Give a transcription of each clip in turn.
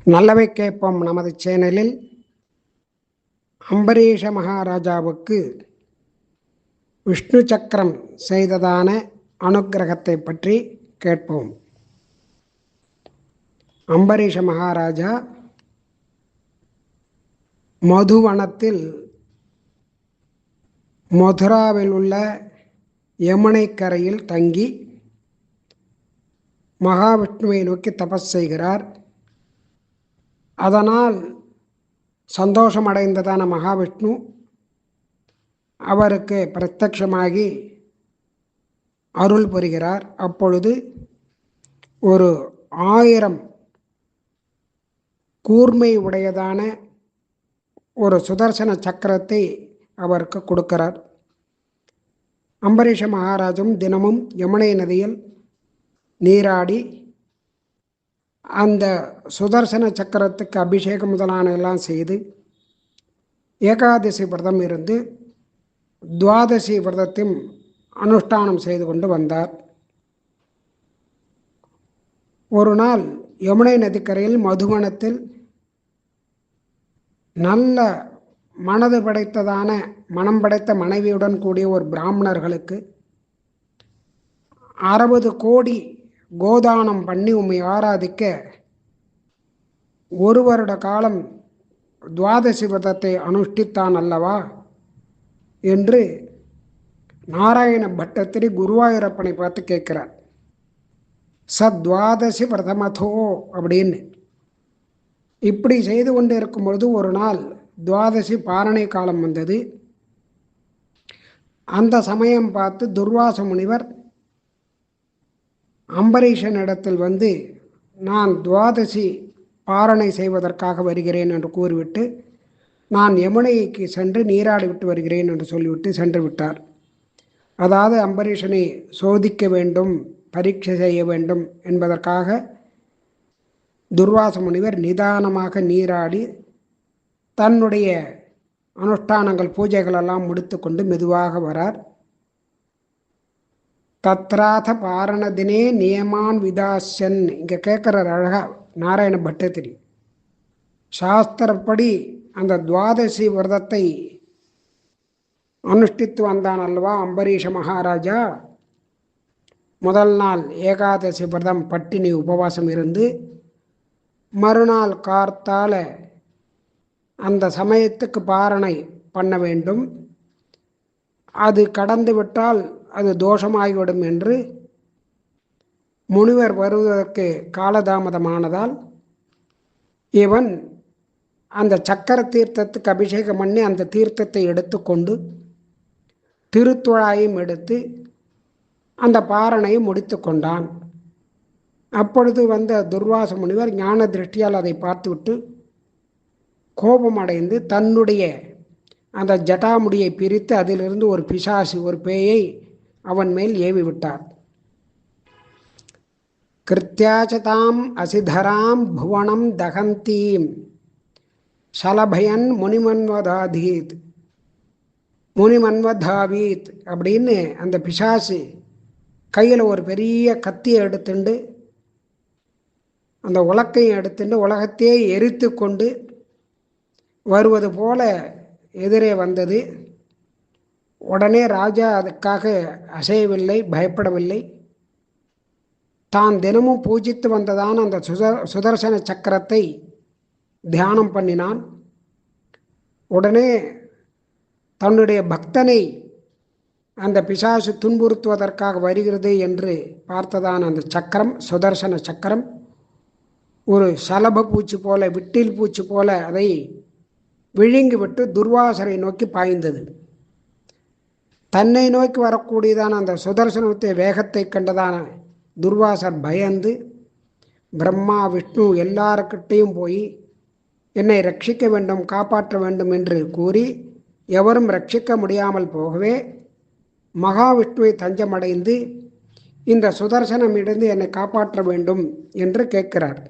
நல்லவை கேட்போம் நமது சேனலில் அம்பரீஷ மகாராஜாவுக்கு விஷ்ணு சக்கரம் செய்ததான அனுக்கிரகத்தை பற்றி கேட்போம். அம்பரீஷ மகாராஜா மதுவனத்தில் மதுராவில் உள்ள யமுனை கரையில் தங்கி மகாவிஷ்ணுவை நோக்கி தபஸ் செய்கிறார். அதனால் சந்தோஷமடைந்ததான மகாவிஷ்ணு அவருக்கு பிரத்யட்சமாகி அருள் புரிகிறார். அப்பொழுது ஒரு 1000 கூர்மை உடையதான ஒரு சுதர்சன சக்கரத்தை அவருக்கு கொடுக்கிறார். அம்பரீஷ மகாராஜும் தினமும் யமுனை நதியில் நீராடி அந்த சுதர்சன சக்கரத்துக்கு அபிஷேகம் முதலான எல்லாம் செய்து ஏகாதசி விரதம் இருந்து துவாதசி விரதத்தையும் அனுஷ்டானம் செய்து கொண்டு வந்தார். ஒரு நாள் யமுனை நதிக்கரையில் மதுவனத்தில் நல்ல மனது படைத்ததான மனம் படைத்த மனைவியுடன் கூடிய ஒரு பிராமணர்களுக்கு 60 கோடி கோதானம் பண்ணி உம்மை ஆராதிக்க 1 வருட காலம் துவாதசி விரதத்தை அனுஷ்டித்தான் அல்லவா என்று நாராயண பட்டத்திரி குருவாயூரப்பனை பார்த்து கேட்கிறார். சத்வாதசி விரதமதோ அப்படின்னு இப்படி செய்து கொண்டு இருக்கும் பொழுது ஒரு நாள் துவாதசி பாரணை காலம் வந்தது. அந்த சமயம் பார்த்து துர்வாச முனிவர் அம்பரீஷனிடத்தில் வந்து நான் துவாதசி பாரணை செய்வதற்காக வருகிறேன் என்று கூறிவிட்டு நான் யமுனைக்கு சென்று நீராடி விட்டு வருகிறேன் என்று சொல்லிவிட்டு சென்று விட்டார். அதாவது அம்பரீஷனை சோதிக்க வேண்டும், பரீட்சை செய்ய வேண்டும் என்பதற்காக துர்வாச முனிவர் நிதானமாக நீராடி தன்னுடைய அனுஷ்டானங்கள் பூஜைகளெல்லாம் முடித்து கொண்டு மெதுவாக வரார். தத்ராத பாரண தினே நியமான் விதாசன் இங்கே கேட்குறார் அழகா நாராயண பட்டத்திரி. சாஸ்திரப்படி அந்த துவாதசி விரதத்தை அனுஷ்டித்து வந்தான் அல்லவா அம்பரீஷ மகாராஜா. முதல் நாள் ஏகாதசி விரதம் பட்டினி உபவாசம் இருந்து மறுநாள் கார்த்தால அந்த சமயத்துக்கு பாரணை பண்ண வேண்டும். அது கடந்து விட்டால் அது தோஷமாகிவிடும் என்று முனிவர் வருவதற்கு காலதாமதமானதால் இவன் அந்த சக்கர தீர்த்தத்துக்கு அபிஷேகம் பண்ணி அந்த தீர்த்தத்தை எடுத்துக்கொண்டு திருத்துழாயும் எடுத்து அந்த பாரணையை முடித்து கொண்டான். அப்பொழுது வந்த துர்வாச முனிவர் ஞான திருஷ்டியால் அதை பார்த்துவிட்டு கோபமடைந்து தன்னுடைய அந்த ஜட்டாமுடியை பிரித்து அதிலிருந்து ஒரு பிசாசு, ஒரு பேயை அவன் மேல் ஏவி விட்டார். கிருத்தியாச்சதாம் அசிதராம் புவனம் தகந்தீம் சலபயன் முனிமன்வதாவீத் அப்படின்னு அந்த பிசாசு கையில் ஒரு பெரிய கத்தியை எடுத்துண்டு அந்த உலக்கையும் எடுத்துட்டு உலகத்தையே எரித்து கொண்டு வருவது போல எதிரே வந்தது. உடனே ராஜா அதுக்காக அசையவில்லை, பயப்படவில்லை. தான் தினமும் பூஜித்து வந்ததான அந்த சுதர்சன சக்கரத்தை தியானம் பண்ணினான். உடனே தன்னுடைய பக்தனை அந்த பிசாசு துன்புறுத்துவதற்காக வருகிறது என்று பார்த்ததான அந்த சக்கரம், சுதர்சன சக்கரம் ஒரு சலப பூச்சி போல, விட்டில் பூச்சி போல அதை விழுங்கிவிட்டு துர்வாசரை நோக்கி பாய்ந்தது. தன்னை நோக்கி வரக்கூடியதான அந்த சுதர்சனத்தை வேகத்தை கண்டதான துர்வாசர் பயந்து பிரம்மா விஷ்ணு எல்லாருக்கிட்டையும் போய் என்னை ரட்சிக்க வேண்டும், காப்பாற்ற வேண்டும் என்று கூறி எவரும் ரட்சிக்க முடியாமல் போகவே மகாவிஷ்ணுவை தஞ்சமடைந்து இந்த சுதர்சனம் இருந்து என்னை காப்பாற்ற வேண்டும் என்று கேட்கிறார்.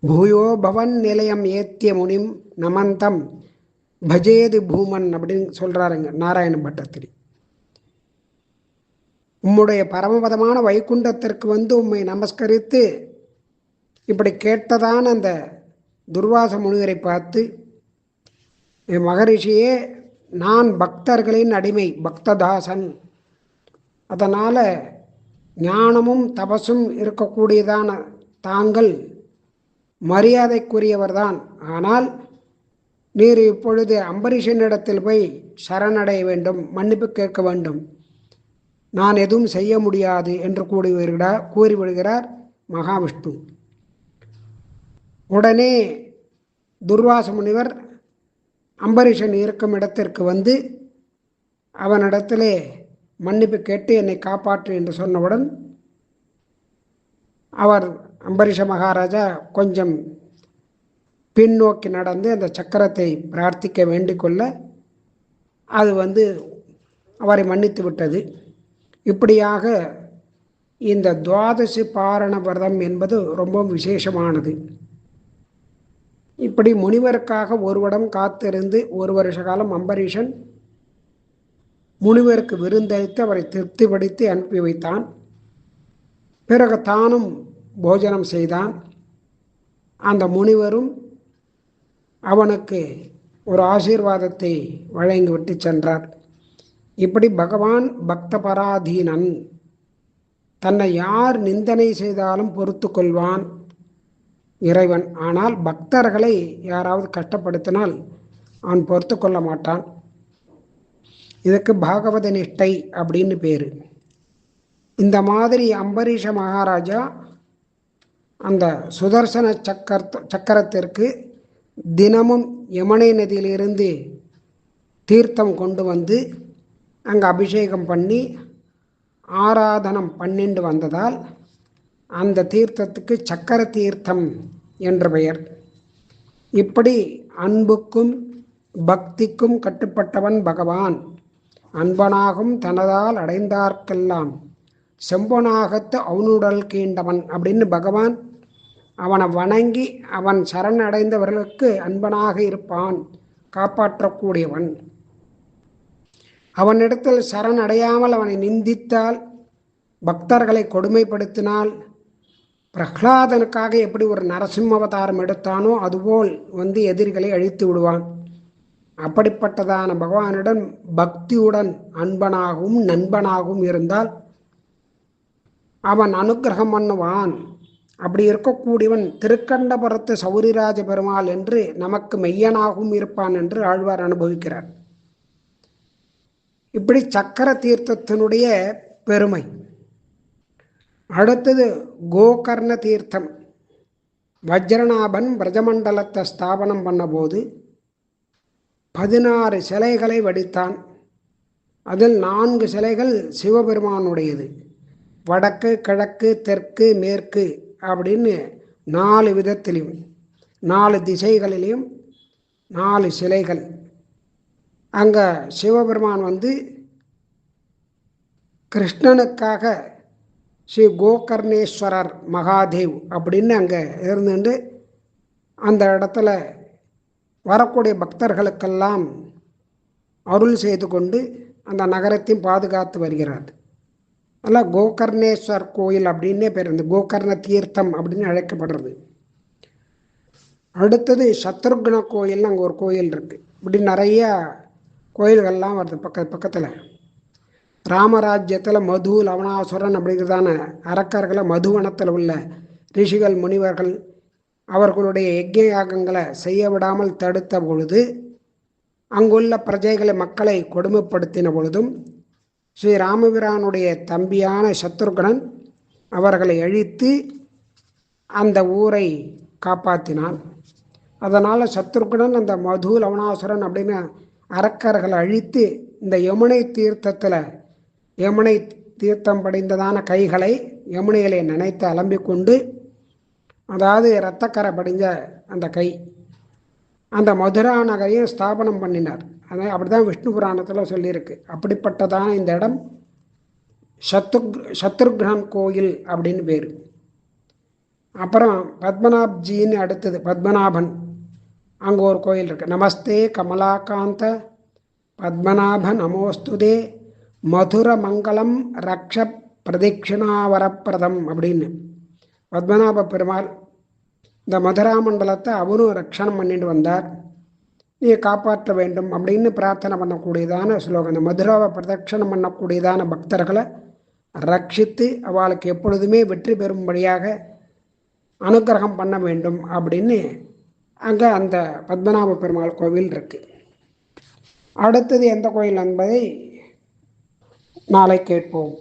பூயோ பவன் நிலையம் ஏத்திய முனிம் நமந்தம் பஜேது பூமன் அப்படின்னு சொல்றாருங்க நாராயண பட்டத்திரி. உம்முடைய பரமபதமான வைகுண்டத்திற்கு வந்து உம்மை நமஸ்கரித்து இப்படி கேட்டதான் அந்த துர்வாச முனிவரை பார்த்து, மகரிஷியே, நான் பக்தர்களின் அடிமை, பக்ததாசன். அதனால் ஞானமும் தபசும் இருக்கக்கூடியதான தாங்கள் மரியாதைக்குரியவர்தான். ஆனால் நீர் இப்பொழுது அம்பரீஷனிடத்தில் போய் சரணடைய வேண்டும், மன்னிப்பு கேட்க வேண்டும். நான் எதுவும் செய்ய முடியாது என்று கூறிவிடுகிறார் மகாவிஷ்ணு. உடனே துர்வாச முனிவர் அம்பரீஷன் இருக்கும் இடத்திற்கு வந்து அவனிடத்திலே மன்னிப்பு கேட்டு என்னை காப்பாற்று என்று சொன்னவுடன் அவர் அம்பரீஷ மகாராஜா கொஞ்சம் பின்னோக்கி நடந்து அந்த சக்கரத்தை பிரார்த்திக்க வேண்டிக் கொள்ள அது அவரை மன்னித்து விட்டது. இப்படியாக இந்த துவாதசி பாரண விரதம் என்பது ரொம்ப விசேஷமானது. இப்படி முனிவருக்காக ஒரு வருடம் காத்திருந்து 1 வருஷ காலம் அம்பரீஷன் முனிவருக்கு விருந்தளித்து அவரை திருப்திப்படுத்தி அனுப்பி வைத்தான். பிறகு தானும் போஜனம் செய்தான். அந்த முனிவரும் அவனுக்கு ஒரு ஆசீர்வாதத்தை வழங்கிவிட்டு சென்றார். இப்படி பகவான் பக்த பராதீனன், தன்னை யார் நிந்தனை செய்தாலும் பொறுத்து கொள்வான் இறைவன். ஆனால் பக்தர்களை யாராவது கஷ்டப்படுத்தினால் அவன் பொறுத்து கொள்ள மாட்டான். இதுக்கு பாகவத நிஷ்டை அப்படின்னு பேர். இந்த மாதிரி அம்பரீஷ மகாராஜா அந்த சுதர்சன சக்கரத்திற்கு தினமும் யமுனை நதியிலிருந்து தீர்த்தம் கொண்டு வந்து அங்கே அபிஷேகம் பண்ணி ஆராதனம் பண்ணிண்டு வந்ததால் அந்த தீர்த்தத்துக்கு சக்கர தீர்த்தம் என்ற பெயர். இப்படி அன்புக்கும் பக்திக்கும் கட்டுப்பட்டவன் பகவான். அன்பனாகும் தனதால் அடைந்தார்க்கெல்லாம் செம்பனாகத்து அவனுடல் கீண்டவன் அப்படின்னு பகவான் அவனை வணங்கி அவன் சரணடைந்தவர்களுக்கு அன்பனாக இருப்பான், காப்பாற்றக்கூடியவன். அவனிடத்தில் சரணடையாமல் அவனை நிந்தித்தால், பக்தர்களை கொடுமைப்படுத்தினால், பிரஹ்லாதனுக்காக எப்படி ஒரு நரசிம்ம அவதாரம் எடுத்தானோ அதுபோல் எதிரிகளை அழித்து விடுவான். அப்படிப்பட்டதான பகவானிடம் பக்தியுடன் அன்பனாகவும் நண்பனாகவும் இருந்தால் அவன் அனுக்கிரகம் பண்ணுவான். அப்படி இருக்கக்கூடியவன் திருக்கண்டபுரத்து சௌரிராஜ பெருமாள் என்று நமக்கு மெய்யனாகவும் இருப்பான் என்று ஆழ்வார் அனுபவிக்கிறார். இப்படி சக்கர தீர்த்தத்தினுடைய பெருமை. அடுத்தது கோகர்ண தீர்த்தம். வஜ்ரநாபன் பிரஜமண்டலத்தை ஸ்தாபனம் பண்ணபோது 16 சிலைகளை வடித்தான். அதில் 4 சிலைகள் சிவபெருமானுடையது. வடக்கு, கிழக்கு, தெற்கு, மேற்கு அப்படின்னு 4 விதத்திலையும் 4 திசைகளிலையும் 4 சிலைகள். அங்கே சிவபெருமான் கிருஷ்ணனுக்காக ஸ்ரீ கோகர்ணேஸ்வரர் மகாதேவ் அப்படின்னு அங்கே இருந்துட்டு அந்த இடத்துல வரக்கூடிய பக்தர்களுக்கெல்லாம் அருள் செய்து கொண்டு அந்த நகரத்தையும் பாதுகாத்து வருகிறார். அதனால் கோகர்ணேஸ்வர் கோயில் அப்படின்னே பேர், இந்த கோகர்ண தீர்த்தம் அப்படின்னு அழைக்கப்படுறது. அடுத்தது சத்ருக்ன கோயில்னு அங்கே ஒரு கோயில் இருக்குது. இப்படி நிறையா கோயில்கள்லாம் வருது பக்கத்தில். ராமராஜ்யத்தில் மது லவணாசுரன் அப்படிங்கிறதான அரக்கர்களை மதுவனத்தில் உள்ள ரிஷிகள் முனிவர்கள் அவர்களுடைய யஜ்ய யாகங்களை செய்ய விடாமல் தடுத்த பொழுது, அங்குள்ள பிரஜைகளை மக்களை கொடுமைப்படுத்தின பொழுதும் ஸ்ரீ ராமபிரானுடைய தம்பியான சத்ருகனன் அவர்களை அழித்து அந்த ஊரை காப்பாற்றினான். அதனால் சத்ருகனன் அந்த மது லவணாசுரன் அப்படின்னு அரக்கர்களை அழித்து இந்த யமுனை தீர்த்தத்தில் யமுனை தீர்த்தம் படிந்ததான கைகளை யமுனைகளை நினைத்து அலம்பிக்கொண்டு, அதாவது இரத்தக்கரை படிஞ்ச அந்த கை, அந்த மதுரா நகரையும் ஸ்தாபனம் பண்ணினார். அதை அப்படிதான் விஷ்ணு புராணத்தில் சொல்லியிருக்கு. அப்படிப்பட்டதான இந்த இடம் சத்ருக்னன் கோயில் அப்படின்னு பேர். அப்புறம் பத்மநாப்ஜின்னு அடுத்தது பத்மநாபன், அங்கே ஒரு கோயில் இருக்குது. நமஸ்தே கமலாகாந்த பத்மநாப நமோஸ்துதே மதுர மங்களம் ரக்ஷ பிரதட்சிணாவரப்பிரதம் அப்படின்னு பத்மநாப பெருமாள் இந்த மதுரா மண்டலத்தை அவரும் ரட்சணம் பண்ணிட்டு வந்தார். நீ காப்பாற்ற வேண்டும் அப்படின்னு பிரார்த்தனை பண்ணக்கூடியதான ஸ்லோகம். இந்த மதுராவை பிரதட்சணம் பண்ணக்கூடியதான பக்தர்களை ரட்சித்து அவளுக்கு எப்பொழுதுமே வெற்றி பெறும்படியாக அனுக்கிரகம் பண்ண வேண்டும் அப்படின்னு அங்கே அந்த பத்மநாப பெருமாள் கோவில் இருக்கு. அடுத்தது எந்த கோயில் என்பதை நாளை கேட்போம்.